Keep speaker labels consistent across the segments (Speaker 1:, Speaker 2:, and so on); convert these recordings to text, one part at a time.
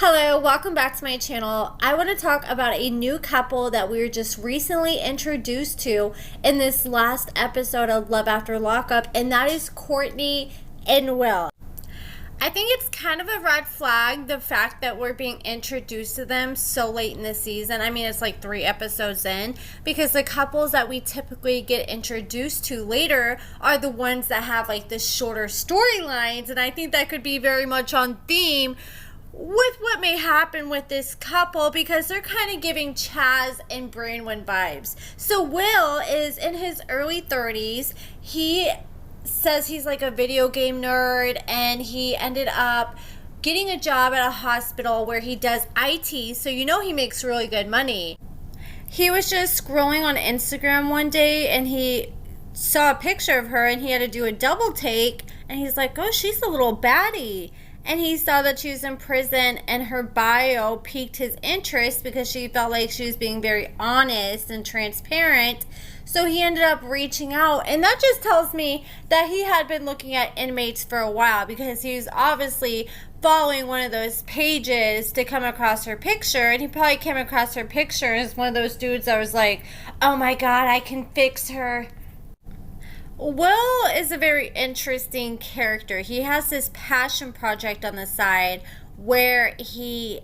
Speaker 1: Hello, welcome back to my channel. I want to talk about a new couple that we were just recently introduced to in this last episode of Love After Lockup, and that is Courtney and Will. I think it's kind of a red flag, the fact that we're being introduced to them so late in the season. I mean, it's like 3 episodes in, because the couples that we typically get introduced to later are the ones that have like the shorter storylines, and I think that could be very much on theme with what may happen with this couple, because they're kind of giving Chazz and Branwin vibes. So Will is in his early 30s. He says he's like a video game nerd, and he ended up getting a job at a hospital where he does IT, so you know he makes really good money. He was just scrolling on Instagram one day and he saw a picture of her, and he had to do a double take, and he's like, oh, she's a little baddie. And he saw that she was in prison, and her bio piqued his interest because she felt like she was being very honest and transparent. So he ended up reaching out, and that just tells me that he had been looking at inmates for a while, because he was obviously following one of those pages to come across her picture, and he probably came across her picture as one of those dudes that was like, oh my god, I can fix her. Will is a very interesting character. He has this passion project on the side where he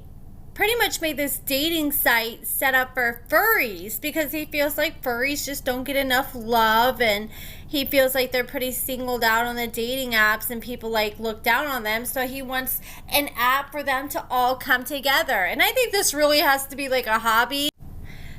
Speaker 1: pretty much made this dating site set up for furries, because he feels like furries just don't get enough love, and he feels like they're pretty singled out on the dating apps and people like look down on them. So he wants an app for them to all come together. And I think this really has to be like a hobby,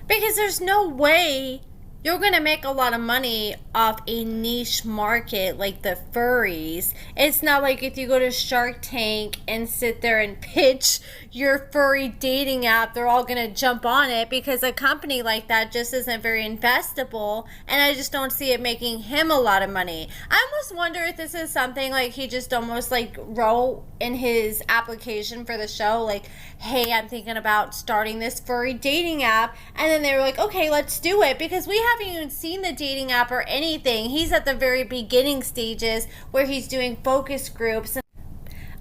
Speaker 1: because there's no way you're going to make a lot of money off a niche market like the furries. It's not like if you go to Shark Tank and sit there and pitch your furry dating app, they're all going to jump on it, because a company like that just isn't very investable, and I just don't see it making him a lot of money. I almost wonder if this is something like he just almost like wrote in his application for the show, like, hey, I'm thinking about starting this furry dating app, and then they were like, okay, let's do it, because we haven't even seen the dating app or anything. He's at the very beginning stages where he's doing focus groups, and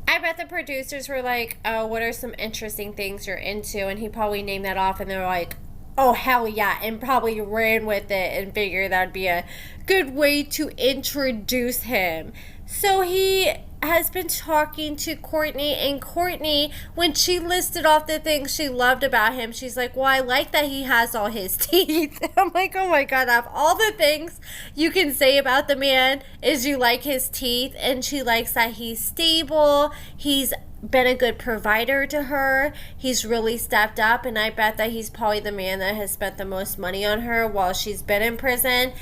Speaker 1: I bet the producers were like, oh, what are some interesting things you're into? And he probably named that off, and they were like, oh, hell yeah, and probably ran with it and figured that'd be a good way to introduce him. So he has been talking to Courtney, and Courtney, when she listed off the things she loved about him, she's like, well, I like that he has all his teeth. I'm like, oh my god, of all the things you can say about the man is you like his teeth. And she likes that he's stable, he's been a good provider to her, he's really stepped up, and I bet that he's probably the man that has spent the most money on her while she's been in prison.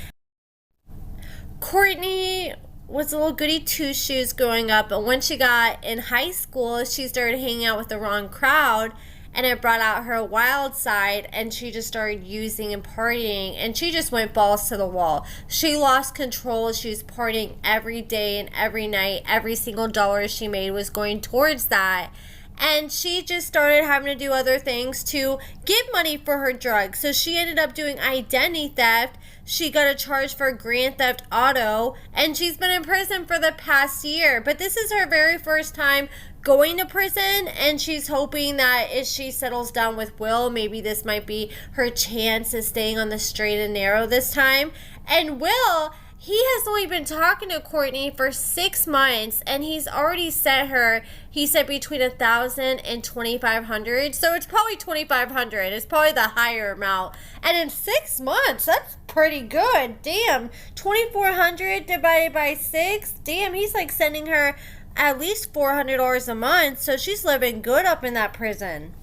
Speaker 1: Courtney was a little goody two-shoes growing up, but when she got in high school, she started hanging out with the wrong crowd, and it brought out her wild side, and she just started using and partying, and she just went balls to the wall. She lost control. She was partying every day and every night. Every single dollar she made was going towards that. And she just started having to do other things to get money for her drugs. So she ended up doing identity theft. She got a charge for grand theft auto, and she's been in prison for the past year. But this is her very first time going to prison, and she's hoping that if she settles down with Will, maybe this might be her chance of staying on the straight and narrow this time. And Will, he has only been talking to Courtney for 6 months, and he's already sent her, he said, between $1,000 and $2,500. So it's probably $2,500. It's probably the higher amount. And in 6 months, that's pretty good. Damn, $2,400 divided by 6. Damn, he's like sending her at least $400 a month. So she's living good up in that prison.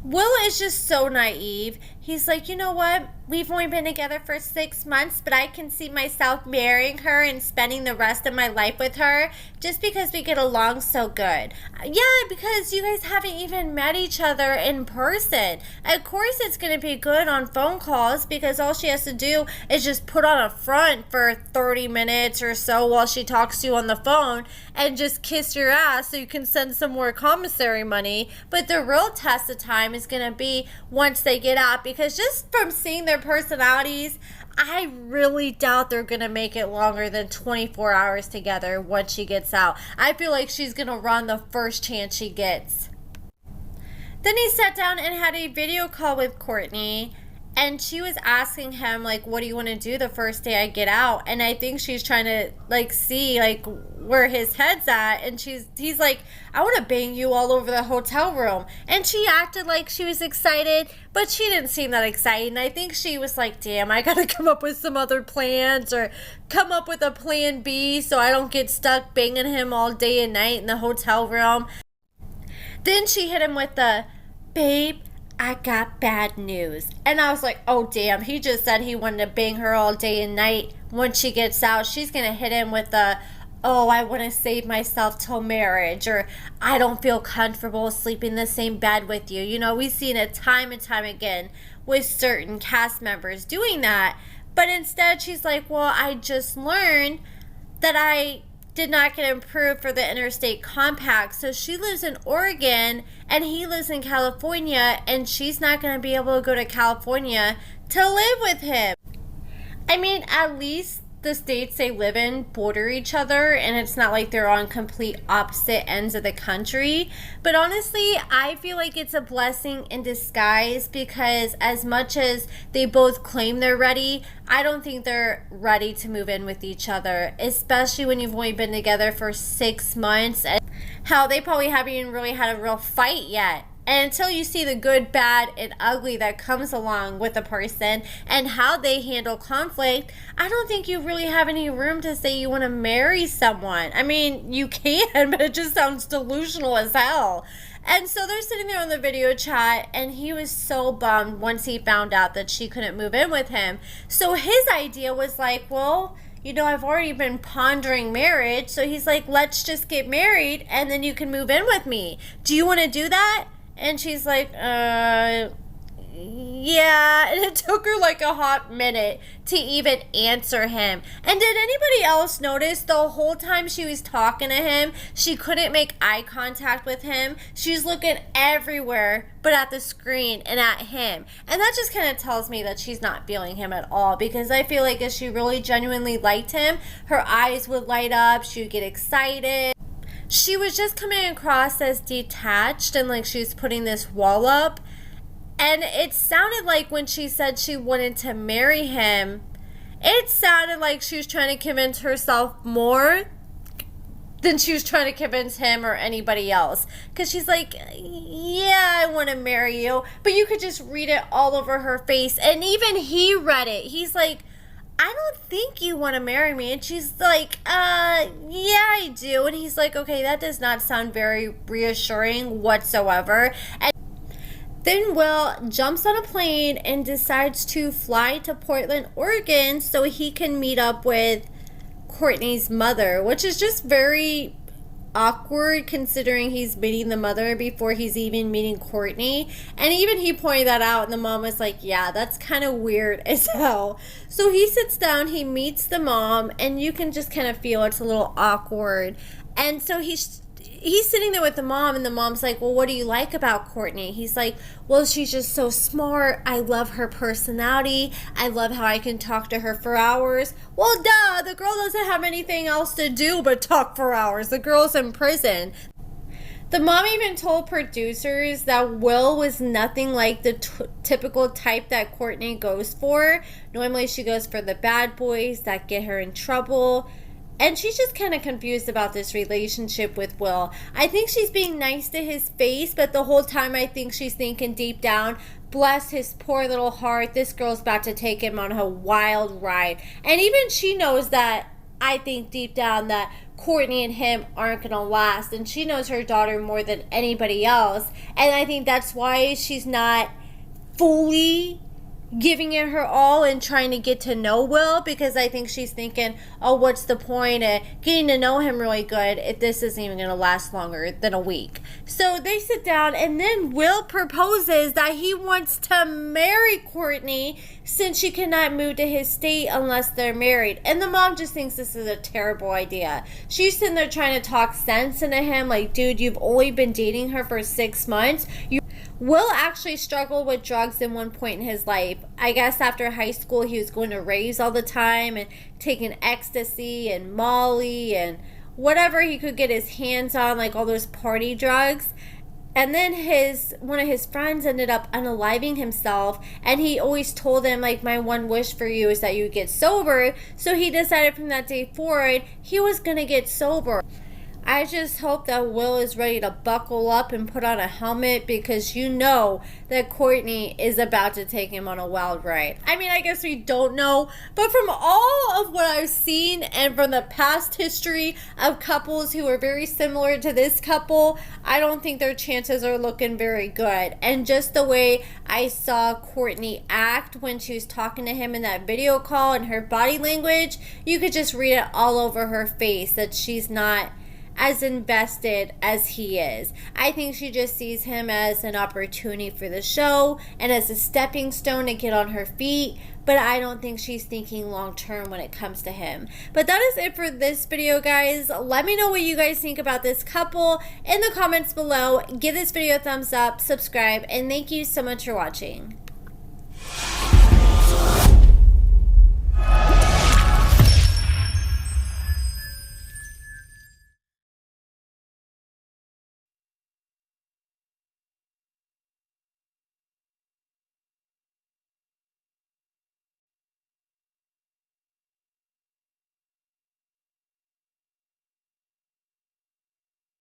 Speaker 1: Will is just so naive. He's like, you know what? We've only been together for 6 months, but I can see myself marrying her and spending the rest of my life with her just because we get along so good. Yeah, because you guys haven't even met each other in person. Of course it's going to be good on phone calls, because all she has to do is just put on a front for 30 minutes or so while she talks to you on the phone and just kiss your ass so you can send some more commissary money. But the real test of time is going to be once they get out, because just from seeing their personalities, I really doubt they're going to make it longer than 24 hours together once she gets out. I feel like she's going to run the first chance she gets. Then he sat down and had a video call with Courtney, and she was asking him, like, what do you want to do the first day I get out? And I think she's trying to, like, see, like, where his head's at. And he's like, I want to bang you all over the hotel room. And she acted like she was excited, but she didn't seem that excited. And I think she was like, damn, I got to come up with some other plans or come up with a plan B so I don't get stuck banging him all day and night in the hotel room. Then she hit him with the, babe, I got bad news. And I was like, oh damn, he just said he wanted to bang her all day and night. When she gets out, she's gonna hit him with the, oh, I want to save myself till marriage, or I don't feel comfortable sleeping in the same bed with you. You know, we've seen it time and time again with certain cast members doing that. But instead she's like, well, I just learned that I did not get approved for the interstate compact. So she lives in Oregon and he lives in California, and she's not going to be able to go to California to live with him. I mean, at least the states they live in border each other, and it's not like they're on complete opposite ends of the country. But honestly, I feel like it's a blessing in disguise, because as much as they both claim they're ready, I don't think they're ready to move in with each other, especially when you've only been together for 6 months. And how they probably haven't even really had a real fight yet. And until you see the good, bad, and ugly that comes along with a person and how they handle conflict, I don't think you really have any room to say you want to marry someone. I mean, you can, but it just sounds delusional as hell. And so they're sitting there on the video chat, and he was so bummed once he found out that she couldn't move in with him. So his idea was like, well, you know, I've already been pondering marriage. So he's like, let's just get married and then you can move in with me. Do you want to do that? And she's like, yeah. And it took her like a hot minute to even answer him. And did anybody else notice the whole time she was talking to him, she couldn't make eye contact with him? She's looking everywhere but at the screen and at him. And that just kind of tells me that she's not feeling him at all, because I feel like if she really genuinely liked him, her eyes would light up, she would get excited. She was just coming across as detached and like she was putting this wall up. And it sounded like when she said she wanted to marry him, it sounded like she was trying to convince herself more than she was trying to convince him or anybody else. Because she's like, yeah, I want to marry you. But you could just read it all over her face. And even he read it. He's like, I don't think you want to marry me. And she's like, yeah, I do. And he's like, okay, that does not sound very reassuring whatsoever. And then Will jumps on a plane and decides to fly to Portland, Oregon so he can meet up with Courtney's mother, which is just very awkward considering he's meeting the mother before he's even meeting Courtney. And even he pointed that out, and the mom was like, yeah, that's kind of weird as hell. So he sits down, he meets the mom, and you can just kind of feel it's a little awkward. And so he's sitting there with the mom, and the mom's like, well, what do you like about Courtney? He's like, well, she's just so smart. I love her personality. I love how I can talk to her for hours. Well, duh, the girl doesn't have anything else to do but talk for hours. The girl's in prison. The mom even told producers that Will was nothing like the typical type that Courtney goes for. Normally she goes for the bad boys that get her in trouble. And she's just kind of confused about this relationship with Will. I think she's being nice to his face, but the whole time I think she's thinking deep down, bless his poor little heart, this girl's about to take him on a wild ride. And even she knows that, I think deep down, that Courtney and him aren't going to last. And she knows her daughter more than anybody else. And I think that's why she's not fully giving it her all and trying to get to know Will, because I think she's thinking, oh, what's the point of getting to know him really good if this isn't even going to last longer than a week? So they sit down, and then Will proposes that he wants to marry Courtney since she cannot move to his state unless they're married. And the mom just thinks this is a terrible idea. She's sitting there trying to talk sense into him, like, dude, you've only been dating her for 6 months. Will actually struggled with drugs in one point in his life. I guess after high school he was going to raves all the time and taking ecstasy and Molly and whatever he could get his hands on, like all those party drugs. And then one of his friends ended up unaliving himself, and he always told him, like, my one wish for you is that you get sober. So he decided from that day forward he was gonna get sober. I just hope that Will is ready to buckle up and put on a helmet, because you know that Courtnee is about to take him on a wild ride. I mean, I guess we don't know, but from all of what I've seen and from the past history of couples who are very similar to this couple, I don't think their chances are looking very good. And just the way I saw Courtnee act when she was talking to him in that video call and her body language, you could just read it all over her face that she's not as invested as he is. I think she just sees him as an opportunity for the show and as a stepping stone to get on her feet, but I don't think she's thinking long term when it comes to him. But that is it for this video, guys. Let me know what you guys think about this couple in the comments below. Give this video a thumbs up, subscribe, and thank you so much for watching.